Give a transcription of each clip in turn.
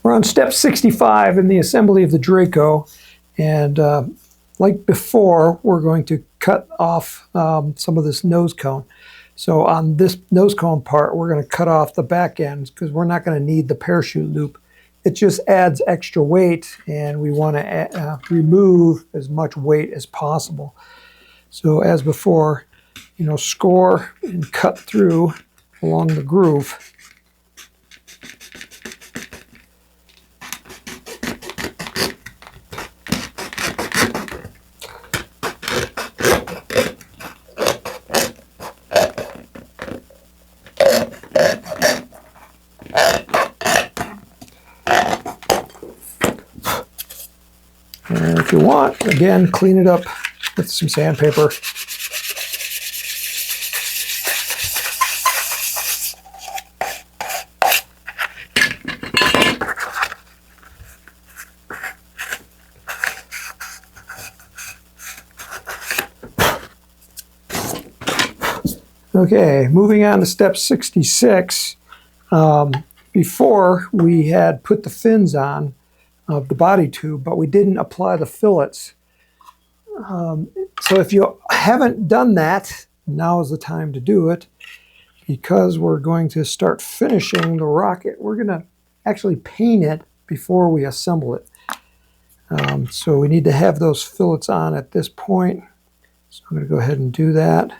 We're on step 65 in the assembly of the Draco, and like before, we're going to cut off some of this nose cone. So on this nose cone part, we're going to cut off the back ends because we're not going to need the parachute loop. It just adds extra weight, and we want to remove as much weight as possible. So as before, score and cut through along the groove. And if you want, again, clean it up with some sandpaper. Okay, moving on to step 66. Before, we had put the fins on of the body tube, but we didn't apply the fillets. So if you haven't done that, now is the time to do it, because we're going to start finishing the rocket. We're going to actually paint it before we assemble it. So we need to have those fillets on at this point. So I'm going to go ahead and do that.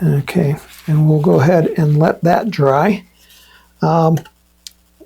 Okay, and we'll go ahead and let that dry. And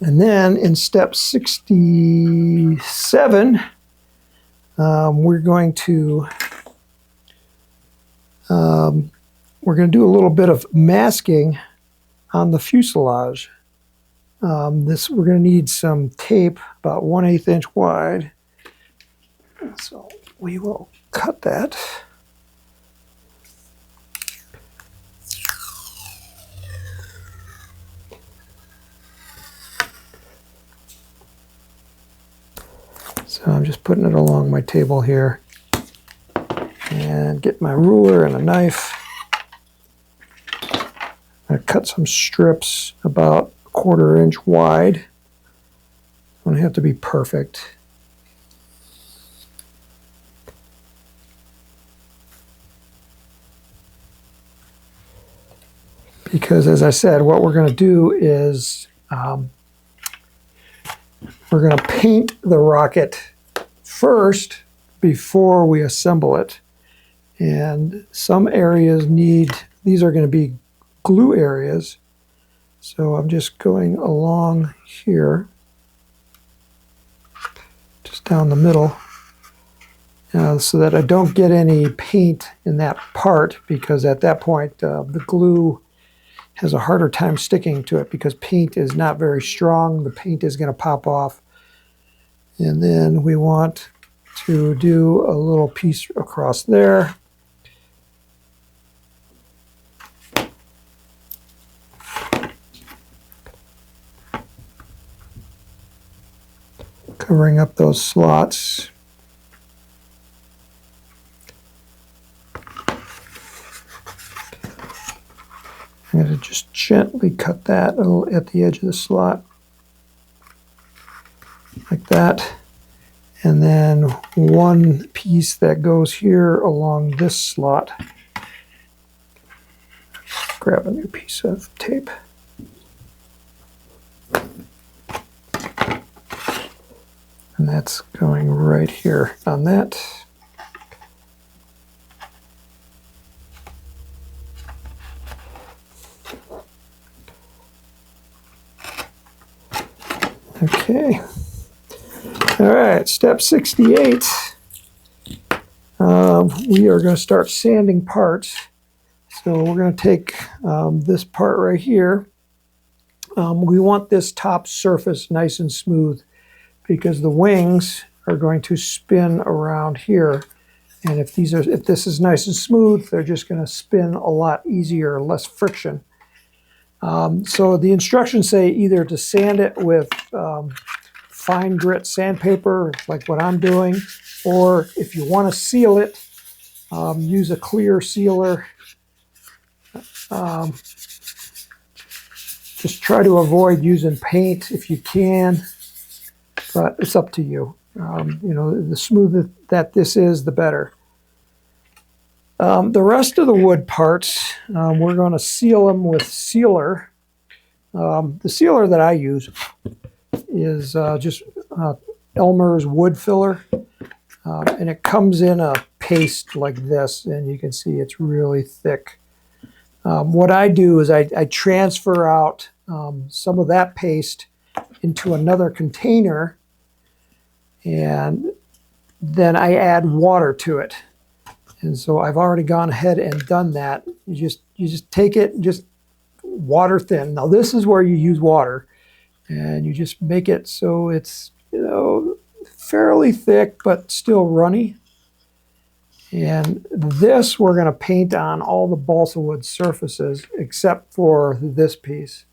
then in step 67, we're going to do a little bit of masking on the fuselage. We're going to need some tape about 1/8 inch wide. So we will cut that. So I'm just putting it along my table here, and get my ruler and a knife. I'm going to cut some strips about 1/4 inch wide. Don't have to be perfect. Because as I said, what we're going to do is we're going to paint the rocket first before we assemble it. And some areas these are going to be glue areas. So I'm just going along here, just down the middle, so that I don't get any paint in that part, because at that point the glue has a harder time sticking to it because paint is not very strong. The paint is going to pop off. And then we want to do a little piece across there. Covering up those slots. I'm going to just gently cut that at the edge of the slot, like that. And then one piece that goes here along this slot. Grab a new piece of tape. And that's going right here on that. Okay. All right, step 68. We are going to start sanding parts. So we're going to take this part right here. We want this top surface nice and smooth because the wings are going to spin around here. And if this is nice and smooth, they're just going to spin a lot easier, less friction. So the instructions say either to sand it with fine grit sandpaper, like what I'm doing, or if you want to seal it, use a clear sealer. Just try to avoid using paint if you can, but it's up to you. You know, the smoother that this is, the better. The rest of the wood parts, we're going to seal them with sealer. The sealer that I use is just Elmer's wood filler, and it comes in a paste like this, and you can see it's really thick. What I do is I transfer out some of that paste into another container, and then I add water to it. And so I've already gone ahead and done that. You just take it and just water thin. Now this is where you use water, and you just make it so it's, you know, fairly thick but still runny. And this we're going to paint on all the balsa wood surfaces except for this piece.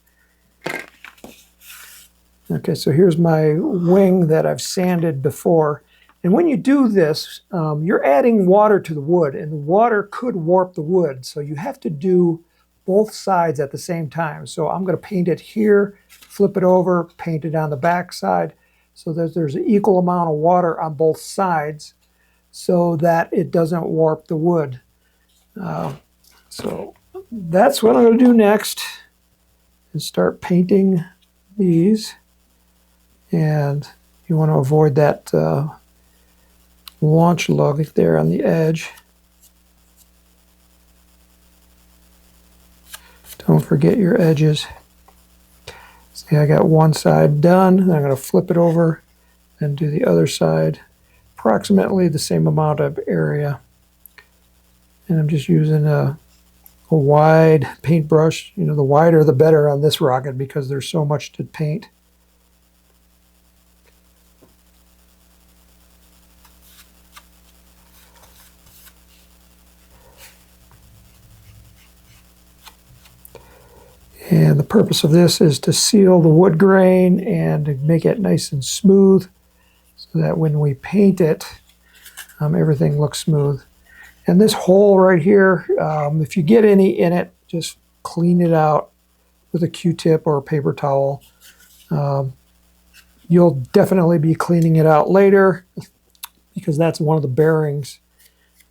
Okay, so here's my wing that I've sanded before. And when you do this, you're adding water to the wood, and the water could warp the wood. So you have to do both sides at the same time. So I'm going to paint it here, flip it over, paint it on the back side, so that there's an equal amount of water on both sides so that it doesn't warp the wood. So that's what I'm going to do next, is start painting these. And you want to avoid that launch lug there on the edge. Don't forget your edges. See, I got one side done. I'm going to flip it over and do the other side. Approximately the same amount of area. And I'm just using a wide paintbrush. You know, the wider the better on this rocket because there's so much to paint. And the purpose of this is to seal the wood grain and to make it nice and smooth so that when we paint it, everything looks smooth. And this hole right here, if you get any in it, just clean it out with a Q-tip or a paper towel. You'll definitely be cleaning it out later because that's one of the bearings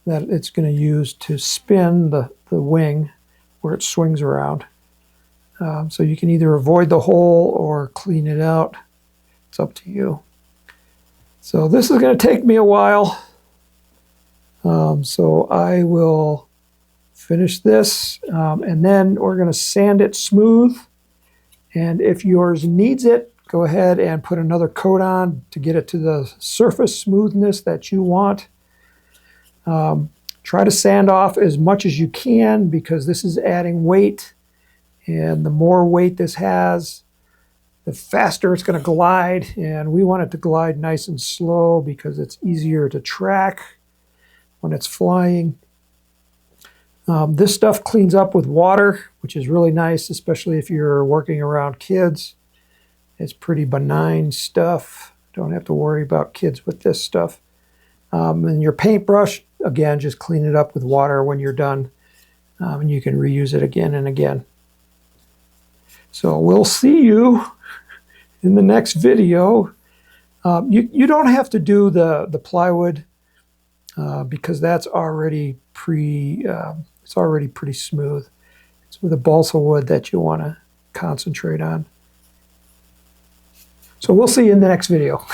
that it's going to use to spin the wing where it swings around. So you can either avoid the hole or clean it out. It's up to you. So this is going to take me a while. So I will finish this, and then we're going to sand it smooth. And if yours needs it, go ahead and put another coat on to get it to the surface smoothness that you want. Try to sand off as much as you can because this is adding weight. And the more weight this has, the faster it's going to glide. And we want it to glide nice and slow because it's easier to track when it's flying. This stuff cleans up with water, which is really nice, especially if you're working around kids. It's pretty benign stuff. Don't have to worry about kids with this stuff. And your paintbrush, again, just clean it up with water when you're done. And you can reuse it again and again. So we'll see you in the next video. You don't have to do the plywood because that's already it's already pretty smooth. It's with the balsa wood that you want to concentrate on. So we'll see you in the next video.